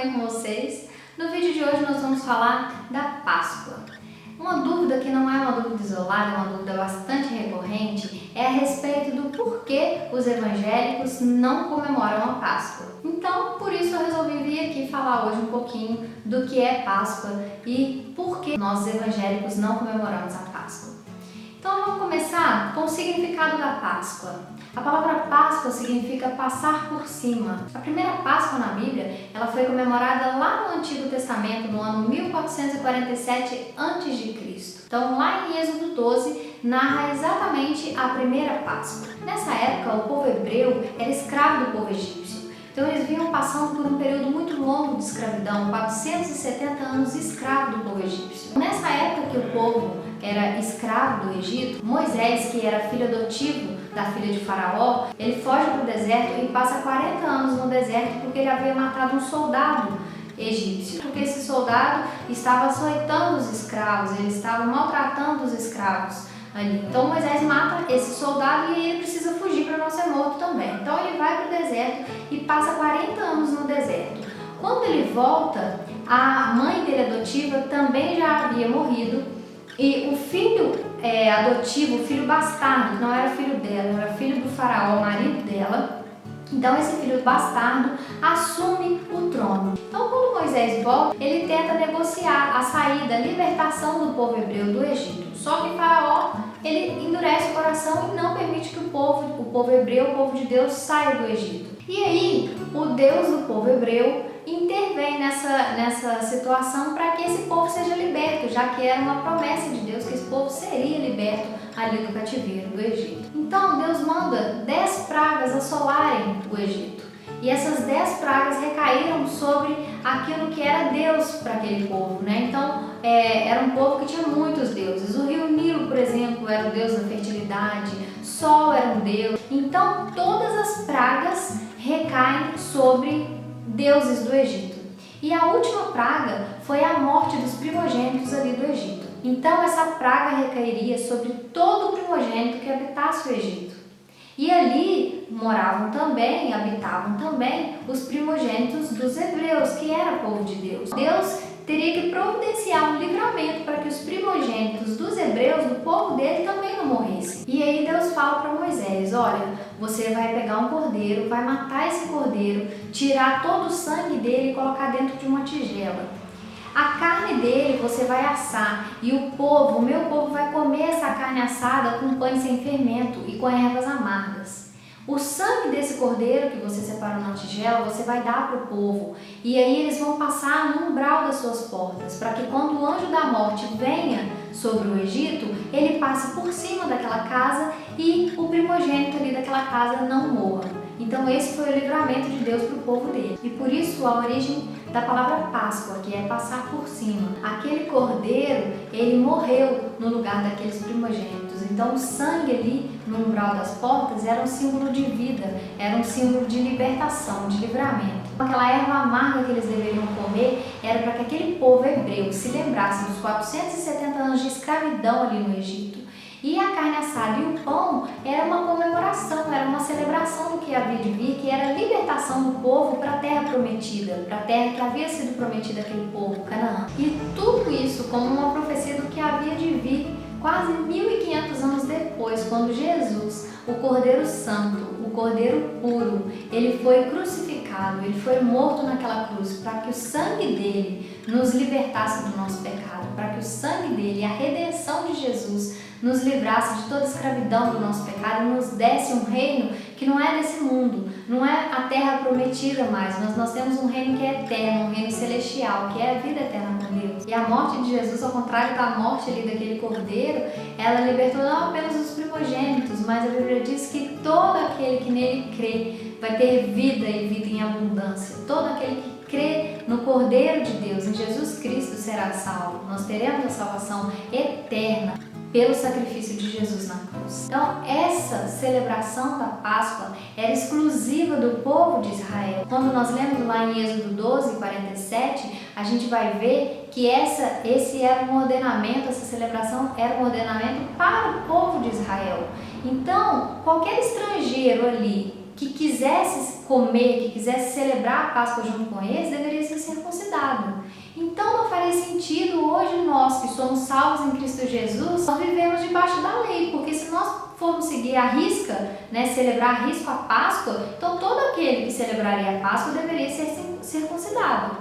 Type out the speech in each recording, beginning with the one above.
bem com vocês? No vídeo de hoje nós vamos falar da Páscoa. Uma dúvida que não é uma dúvida isolada, é uma dúvida bastante recorrente, é a respeito do porquê os evangélicos não comemoram a Páscoa. Então, por isso eu resolvi vir aqui falar hoje um pouquinho do que é Páscoa e por que nós evangélicos não comemoramos a Páscoa. Então vamos começar com o significado da Páscoa. A palavra Páscoa significa passar por cima. A primeira Páscoa na Bíblia, ela foi comemorada lá no Antigo Testamento, no ano 1447 a.C. Então, lá em Êxodo 12, narra exatamente a primeira Páscoa. Nessa época, o povo hebreu era escravo do povo egípcio. Então, eles vinham passando por um período muito longo de escravidão, 470 anos escravo do povo egípcio. Nessa época que o povo era escravo do Egito, Moisés, que era filho adotivo da filha de Faraó, ele foge para o deserto e passa 40 anos no deserto porque ele havia matado um soldado egípcio. Porque esse soldado estava açoitando os escravos, ele estava maltratando os escravos ali. Então Moisés mata esse soldado e ele precisa fugir para não ser morto também. Então ele vai para o deserto e passa 40 anos no deserto. Quando ele volta, a mãe dele adotiva também já havia morrido. E o filho adotivo, o filho bastardo, que não era filho dela, era filho do faraó, marido dela. Então esse filho bastardo assume o trono. Então quando Moisés volta, ele tenta negociar a saída, a libertação do povo hebreu do Egito. Só que Faraó, ele endurece o coração e não permite que o povo hebreu, o povo de Deus, saia do Egito. E aí o Deus do povo hebreu intervém nessa situação para que esse povo seja liberto, já que era uma promessa de Deus que esse povo seria liberto ali do cativeiro do Egito. Então Deus manda 10 pragas assolarem o Egito. E essas 10 pragas recaíram sobre aquilo que era Deus para aquele povo, né? Então, era um povo que tinha muitos deuses. O rio Nilo, por exemplo, era o deus da fertilidade, Sol era um deus. Então, todas as pragas recaem sobre deuses do Egito. E a última praga foi a morte dos primogênitos ali do Egito. Então, essa praga recairia sobre todo o primogênito que habitasse o Egito. E ali moravam também, habitavam também os primogênitos dos hebreus, que era povo de Deus. Deus teria que providenciar um livramento para que os primogênitos dos hebreus, do povo dele, também não morressem. E aí Deus fala para Moisés, olha, você vai pegar um cordeiro, vai matar esse cordeiro, tirar todo o sangue dele e colocar dentro de uma tigela. A carne dele você vai assar e o meu povo vai comer essa carne assada com pães sem fermento e com ervas amargas. O sangue desse cordeiro que você separou na tigela, você vai dar para o povo. E aí eles vão passar no umbral das suas portas, para que quando o anjo da morte venha sobre o Egito, ele passe por cima daquela casa e o primogênito ali daquela casa não morra. Então esse foi o livramento de Deus para o povo dele. E por isso a origem da palavra Páscoa, que é passar por cima. Aquele cordeiro, ele morreu no lugar daqueles primogênitos. Então o sangue ali no umbral das portas era um símbolo de vida, era um símbolo de libertação, de livramento. Aquela erva amarga que eles deveriam comer era para que aquele povo hebreu se lembrasse dos 470 anos de escravidão ali no Egito. E a carne assada e o pão era uma comemoração, era uma celebração do que havia de vir, que era a libertação do povo para a terra prometida, para a terra que havia sido prometida àquele povo, Canaã. E tudo isso como uma profecia do que havia de vir quase 1500 anos depois, quando Jesus, o Cordeiro Santo, o Cordeiro puro, ele foi crucificado, ele foi morto naquela cruz para que o sangue dele nos libertasse do nosso pecado, para que o sangue dele, a redenção de Jesus, nos livrasse de toda a escravidão do nosso pecado e nos desse um reino que não é desse mundo, não é a terra prometida mais, mas nós temos um reino que é eterno, um reino celestial, que é a vida eterna com Deus. E a morte de Jesus, ao contrário da morte ali daquele cordeiro, ela libertou não apenas os primogênitos, mas a Bíblia diz que todo aquele que nele crê vai ter vida e vida em abundância. Todo aquele que crê no Cordeiro de Deus, em Jesus Cristo, será salvo. Nós teremos a salvação eterna pelo sacrifício de Jesus na cruz. Então, essa celebração da Páscoa era exclusiva do povo de Israel. Quando nós lemos lá em Êxodo 12, 47, a gente vai ver que esse era um ordenamento, essa celebração era um ordenamento para o povo de Israel. Então, qualquer estrangeiro ali que quisesse comer, que quisesse celebrar a Páscoa junto com eles, deveria se circuncidado. Então não faria sentido hoje nós que somos salvos em Cristo Jesus, nós vivemos debaixo da lei, porque se nós formos seguir à risca, celebrar à risca a Páscoa, então todo aquele que celebraria a Páscoa deveria ser circuncidado.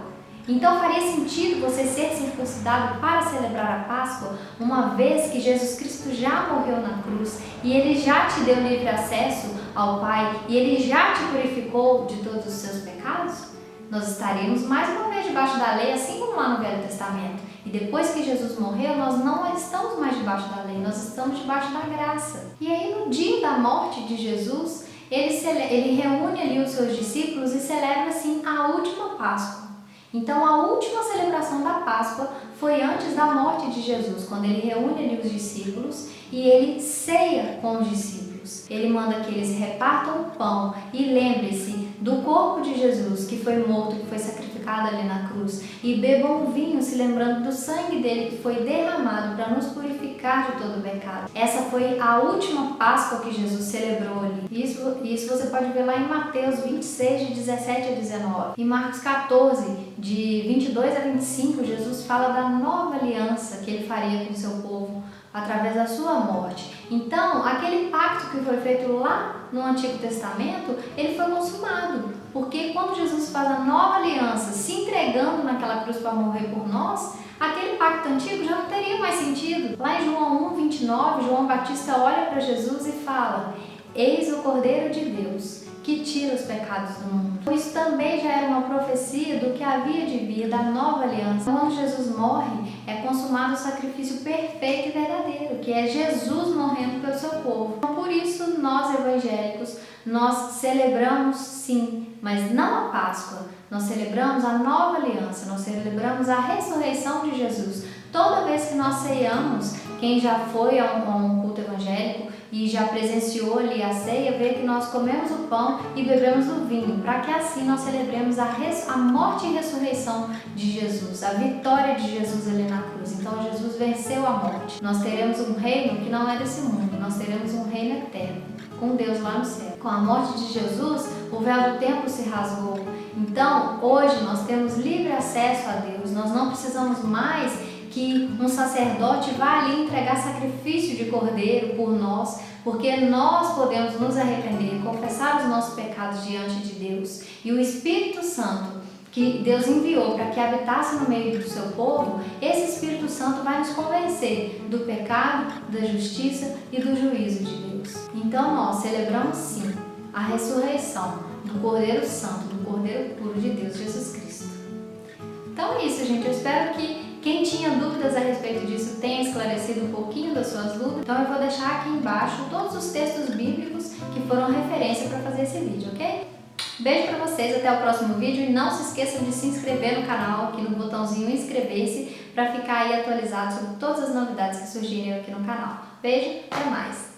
Então faria sentido você ser circuncidado para celebrar a Páscoa, uma vez que Jesus Cristo já morreu na cruz e Ele já te deu livre acesso ao Pai e Ele já te purificou de todos os seus pecados? Nós estaríamos mais uma vez debaixo da lei, assim como lá no Velho Testamento. E depois que Jesus morreu, nós não estamos mais debaixo da lei, nós estamos debaixo da graça. E aí no dia da morte de Jesus, ele reúne ali os seus discípulos e celebra assim a última Páscoa. Então a última celebração da Páscoa foi antes da morte de Jesus, quando ele reúne ali os discípulos e ele ceia com os discípulos. Ele manda que eles repartam o pão e lembre-se do corpo de Jesus que foi morto, que foi sacrificado ali na cruz, e bebam o vinho se lembrando do sangue dele que foi derramado para nos purificar de todo o pecado. Essa foi a última Páscoa que Jesus celebrou ali. Isso você pode ver lá em Mateus 26, de 17 a 19. Em Marcos 14, de 22 a 25, Jesus fala da nova aliança que ele faria com o seu povo através da sua morte. Então, aquele pacto que foi feito lá no Antigo Testamento, ele foi consumado, porque quando Jesus faz a nova aliança, se entregando naquela cruz para morrer por nós, aquele pacto antigo já não teria mais sentido. Lá em João 1:29, João Batista olha para Jesus e fala: "Eis o Cordeiro de Deus, que tira os pecados do mundo." Isso também já era uma profecia do que havia de vir, da nova aliança. Quando Jesus morre, é consumado o sacrifício perfeito e verdadeiro, que é Jesus morrendo pelo seu povo. Por isso, nós evangélicos, nós celebramos sim, mas não a Páscoa. Nós celebramos a nova aliança, nós celebramos a ressurreição de Jesus. Toda vez que nós ceiamos, quem já foi a um culto evangélico e já presenciou ali a ceia, vê que nós comemos o pão e bebemos o vinho, para que assim nós celebremos a morte e ressurreição de Jesus, a vitória de Jesus ali na cruz. Então Jesus venceu a morte. Nós teremos um reino que não é desse mundo, nós teremos um reino eterno, com Deus lá no céu. Com a morte de Jesus, o véu do templo se rasgou. Então, hoje nós temos livre acesso a Deus, nós não precisamos mais que um sacerdote vá ali entregar sacrifício de cordeiro por nós, porque nós podemos nos arrepender, confessar os nossos pecados diante de Deus. E o Espírito Santo, que Deus enviou para que habitasse no meio do seu povo, esse Espírito Santo vai nos convencer do pecado, da justiça e do juízo de Deus. Então nós celebramos sim a ressurreição do Cordeiro Santo, do Cordeiro puro de Deus, Jesus Cristo. Então é isso, gente. Eu espero que quem tinha dúvidas a respeito disso tenha esclarecido um pouquinho das suas dúvidas. Então eu vou deixar aqui embaixo todos os textos bíblicos que foram referência para fazer esse vídeo, ok? Beijo para vocês, até o próximo vídeo e não se esqueçam de se inscrever no canal, aqui no botãozinho inscrever-se, para ficar aí atualizado sobre todas as novidades que surgirem aqui no canal. Beijo, até mais!